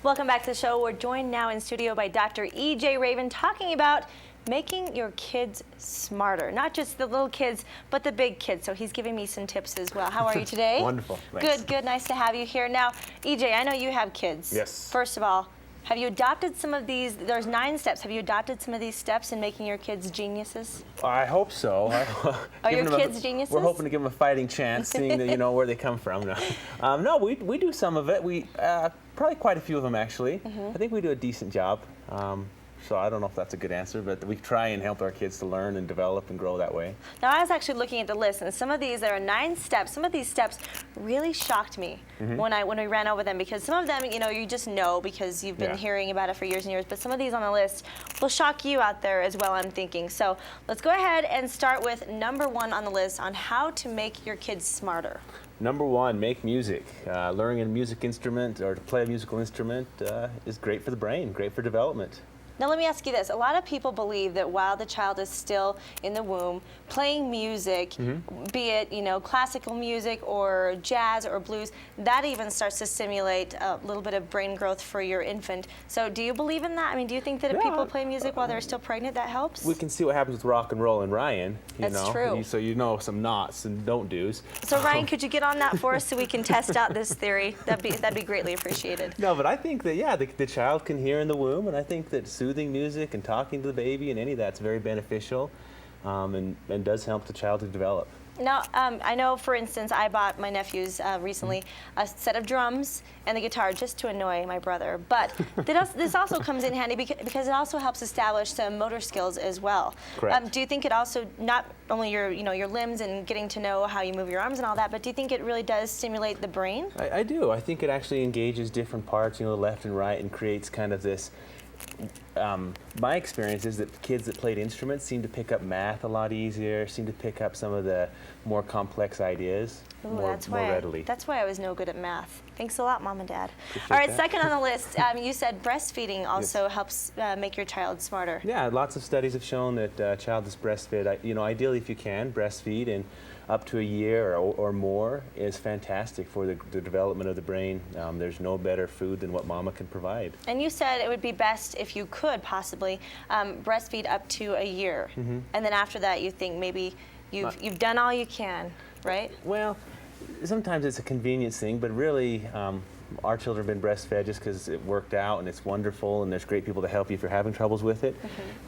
Welcome back to the show. We're joined now in studio by Dr. DrEJRaven talking about making your kids smarter. Not just the little kids, but the big kids. So he's giving me some tips as well. How are you today? Wonderful. Thanks. Good, good. Nice to have you here. Now, EJ, I know you have kids. Yes. First of all, have you adopted some of these? There's 9 steps. Have you adopted some of these steps in making your kids geniuses? I hope so. Are your kids geniuses? We're hoping to give them a fighting chance, seeing that, you know, where they come from. No, no, we do some of it. We probably quite a few of them, actually. I think we do a decent job. So I don't know if that's a good answer, but we try and help our kids to learn and develop and grow that way. Now, I was actually looking at the list, and some of these, there are 9 steps. Some of these steps really shocked me when we ran over them, because some of them, you know, you just know because you've been hearing about it for years and years, but some of these on the list will shock you out there as well, I'm thinking. So let's go ahead and start with number 1 on the list on how to make your kids smarter. Number 1, make music. Learning a music instrument or to play a musical instrument is great for the brain, great for development. Now let me ask you this. A lot of people believe that while the child is still in the womb, playing music, be it, you know, classical music or jazz or blues, that even starts to stimulate a little bit of brain growth for your infant. So do you believe in that? I mean, do you think that if people play music while they're still pregnant, that helps? We can see what happens with rock and roll and Ryan. That's true. So you know some nots and don't do's. So Ryan, could you get on that for us so we can test out this theory? That'd be greatly appreciated. No, but I think that, yeah, the child can hear in the womb, and I think that soothing music and talking to the baby and any of that's very beneficial and does help the child to develop. Now, I know, for instance, I bought my nephews recently a set of drums and the guitar just to annoy my brother. But this also comes in handy because it also helps establish some motor skills as well. Correct. Do you think it also, not only your limbs and getting to know how you move your arms and all that, but do you think it really does stimulate the brain? I do. I think it actually engages different parts, you know, left and right, and creates kind of this. My experience is that kids that played instruments seem to pick up math a lot easier, seem to pick up some of the more complex ideas more readily. That's why I was no good at math. Thanks a lot, Mom and Dad. All right, second on the list, you said breastfeeding also helps make your child smarter. Yeah, lots of studies have shown that a child that's breastfed, you know, ideally if you can, breastfeed and up to a year or more is fantastic for the development of the brain. There's no better food than what mama can provide. And you said it would be best if you could possibly breastfeed up to a year. And then after that you think maybe you've done all you can, right? Well, sometimes it's a convenience thing, but really our children have been breastfed just because it worked out and it's wonderful and there's great people to help you if you're having troubles with it.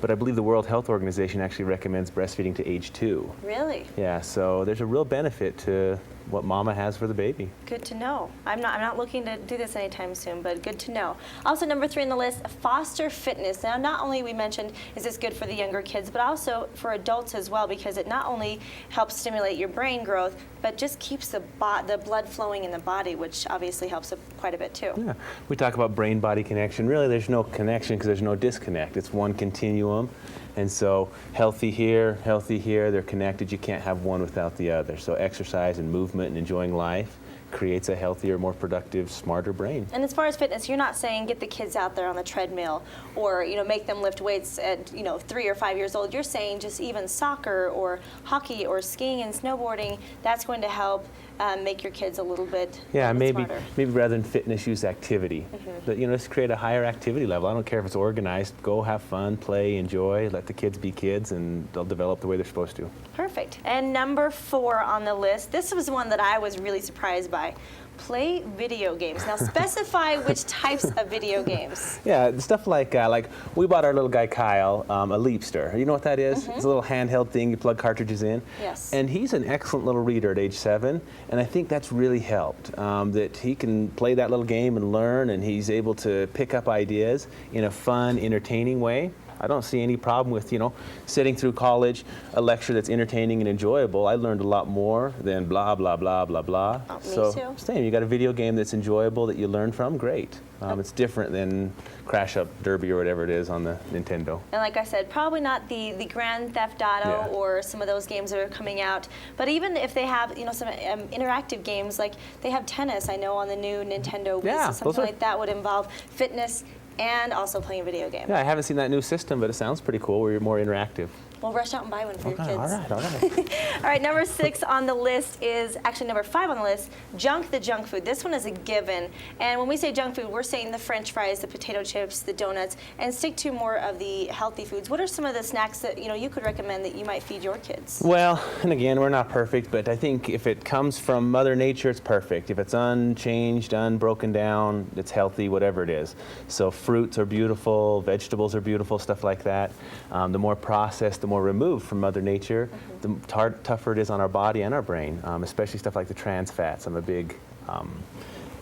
But I believe the World Health Organization actually recommends breastfeeding to age 2. Really? Yeah, so there's a real benefit to what mama has for the baby. Good to know. I'm not looking to do this anytime soon, but good to know. Also, number 3 on the list, foster fitness. Now, not only we mentioned is this good for the younger kids, but also for adults as well, because it not only helps stimulate your brain growth, but just keeps the blood flowing in the body, which obviously helps quite a bit too. Yeah, we talk about brain-body connection. Really, there's no connection because there's no disconnect. It's one continuum. And so healthy here, they're connected. You can't have one without the other. So exercise and movement and enjoying life creates a healthier, more productive, smarter brain. And as far as fitness, you're not saying get the kids out there on the treadmill or, you know, make them lift weights at, you know, 3 or 5 years old. You're saying just even soccer or hockey or skiing and snowboarding, that's going to help make your kids a little bit maybe smarter. Rather than fitness, use activity. But, you know, let's create a higher activity level. I don't care if it's organized. Go have fun, play, enjoy, let the kids be kids, and they'll develop the way they're supposed to. Perfect. And number 4 on the list, this was one that I was really surprised by. Play video games. Now specify which types of video games. Yeah, stuff like we bought our little guy Kyle a Leapster. You know what that is? It's a little handheld thing you plug cartridges in. Yes. And he's an excellent little reader at age 7, and I think that's really helped. That he can play that little game and learn, and he's able to pick up ideas in a fun, entertaining way. I don't see any problem with, you know, sitting through college, a lecture that's entertaining and enjoyable. I learned a lot more than blah, blah, blah, blah, blah. Me too. Same, you got a video game that's enjoyable that you learn from, great. It's different than Crash Up Derby or whatever it is on the Nintendo. And like I said, probably not the Grand Theft Auto or some of those games that are coming out. But even if they have, you know, some interactive games, like they have tennis, I know, on the new Nintendo Wii, so something like that would involve fitness and also playing a video game. Yeah, I haven't seen that new system, but it sounds pretty cool where you're more interactive. We'll rush out and buy one for your kids. All right, all right. All right, number 6 on the list is, actually number 5 on the list, the junk food. This one is a given. And when we say junk food, we're saying the French fries, the potato chips, the donuts, and stick to more of the healthy foods. What are some of the snacks that you could recommend that you might feed your kids? Well, and again, we're not perfect, but I think if it comes from Mother Nature, it's perfect. If it's unchanged, unbroken down, it's healthy, whatever it is. So fruits are beautiful, vegetables are beautiful, stuff like that. The more processed, the more removed from Mother Nature, the tougher it is on our body and our brain, especially stuff like the trans fats. I'm a big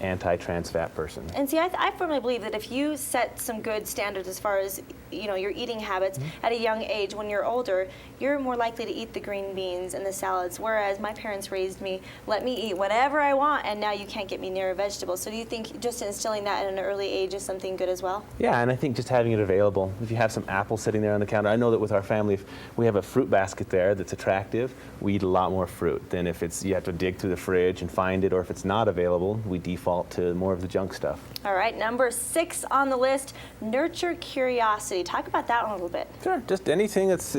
anti-trans fat person. And see, I firmly believe that if you set some good standards as far as your eating habits at a young age, when you're older, you're more likely to eat the green beans and the salads, whereas my parents raised me, let me eat whatever I want, and now you can't get me near a vegetable. So do you think just instilling that at an early age is something good as well? Yeah, and I think just having it available. If you have some apples sitting there on the counter, I know that with our family, if we have a fruit basket there that's attractive, we eat a lot more fruit than if you have to dig through the fridge and find it, or if it's not available, we default to more of the junk stuff. All right, number 6 on the list, nurture curiosity. Talk about that one a little bit. Sure, just anything that's,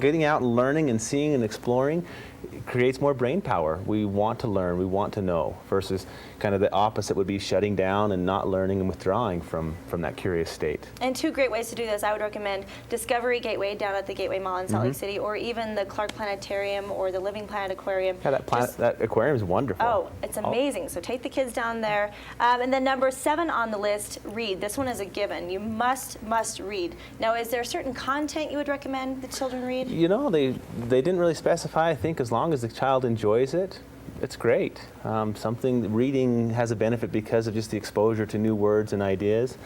getting out and learning and seeing and exploring creates more brain power. We want to learn, we want to know, versus kind of the opposite would be shutting down and not learning and withdrawing from that curious state. And 2 great ways to do this, I would recommend Discovery Gateway down at the Gateway Mall in Salt Lake City, or even the Clark Planetarium or the Living Planet Aquarium. Yeah, that aquarium is wonderful. Oh, it's amazing. So take the kids down there. And then number 7 on the list, read. This one is a given. You must read. Now, is there certain content you would recommend the children read? They didn't really specify. I think as long as the child enjoys it, it's great. Reading has a benefit because of just the exposure to new words and ideas.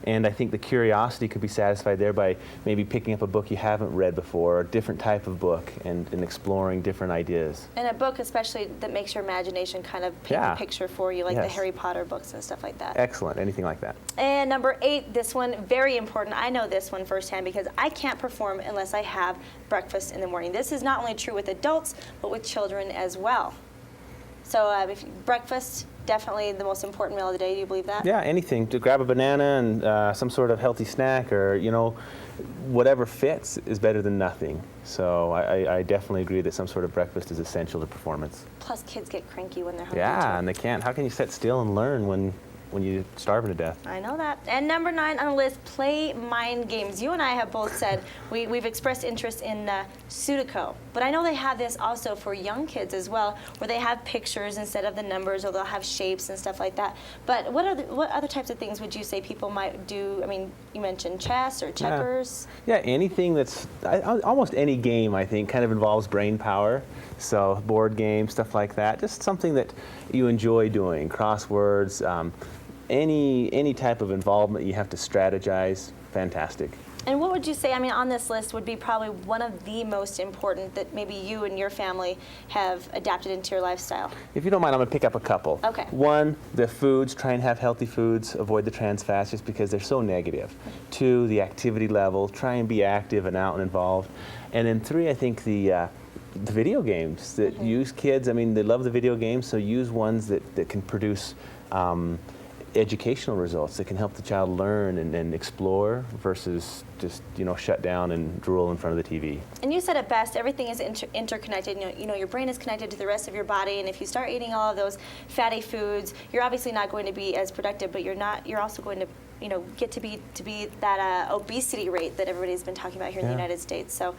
And I think the curiosity could be satisfied there by maybe picking up a book you haven't read before, a different type of book, and exploring different ideas. And a book especially that makes your imagination kind of paint a picture for you, like the Harry Potter books and stuff like that. Excellent, anything like that. And number 8, this one, very important. I know this one firsthand because I can't perform unless I have breakfast in the morning. This is not only true with adults, but with children as well. So breakfast, definitely the most important meal of the day. Do you believe that? Yeah, anything. To grab a banana and some sort of healthy snack, or whatever fits is better than nothing. So I definitely agree that some sort of breakfast is essential to performance. Plus, kids get cranky when they're hungry. Yeah, and they can't. How can you sit still and learn when you're starving to death? I know that. And number 9 on the list, play mind games. You and I have both said we've expressed interest in Sudoku, but I know they have this also for young kids as well, where they have pictures instead of the numbers, or they'll have shapes and stuff like that. But what other types of things would you say people might do? I mean, you mentioned chess or checkers. Yeah, anything that's almost any game, I think, kind of involves brain power. So board games, stuff like that. Just something that you enjoy doing. Crosswords. Any type of involvement you have to strategize, fantastic. And what would you say, on this list would be probably one of the most important that maybe you and your family have adapted into your lifestyle? If you don't mind, I'm going to pick up a couple. Okay. 1, the foods, try and have healthy foods, avoid the trans fats just because they're so negative. 2, the activity level, try and be active and out and involved. And then 3, I think the video games that use kids, they love the video games, so use ones that can produce educational results that can help the child learn and explore versus just shut down and drool in front of the TV. And you said it best, everything is interconnected. Your brain is connected to the rest of your body, and if you start eating all of those fatty foods, you're obviously not going to be as productive, but you're also going to get to be that obesity rate that everybody's been talking about here in the United States. So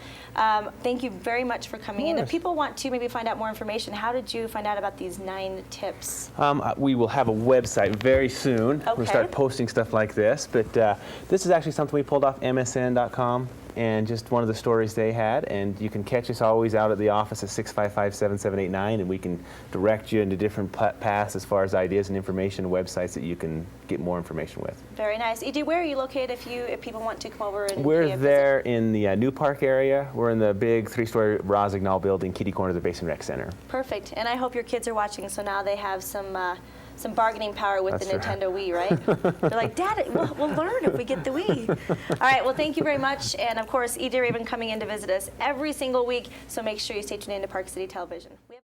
thank you very much for coming in. If people want to maybe find out more information, how did you find out about these 9 tips? We will have a website very soon. Okay. We'll start posting stuff like this, but this is actually something we pulled off MSN.com. And just one of the stories they had, and you can catch us always out at the office at 655-7789, and we can direct you into different paths as far as ideas and information, websites that you can get more information with. Very nice. E.J., where are you located if people want to come over and We're there in the New Park area. We're in the big 3-story Rosignol building, kitty corner of the Basin Rec Center. Perfect. And I hope your kids are watching, so now they have some bargaining power with the Nintendo Wii, right? They're like, Dad, we'll learn if we get the Wii. All right, well, thank you very much. And, of course, DrEJRaven coming in to visit us every single week, so make sure you stay tuned in to Park City Television.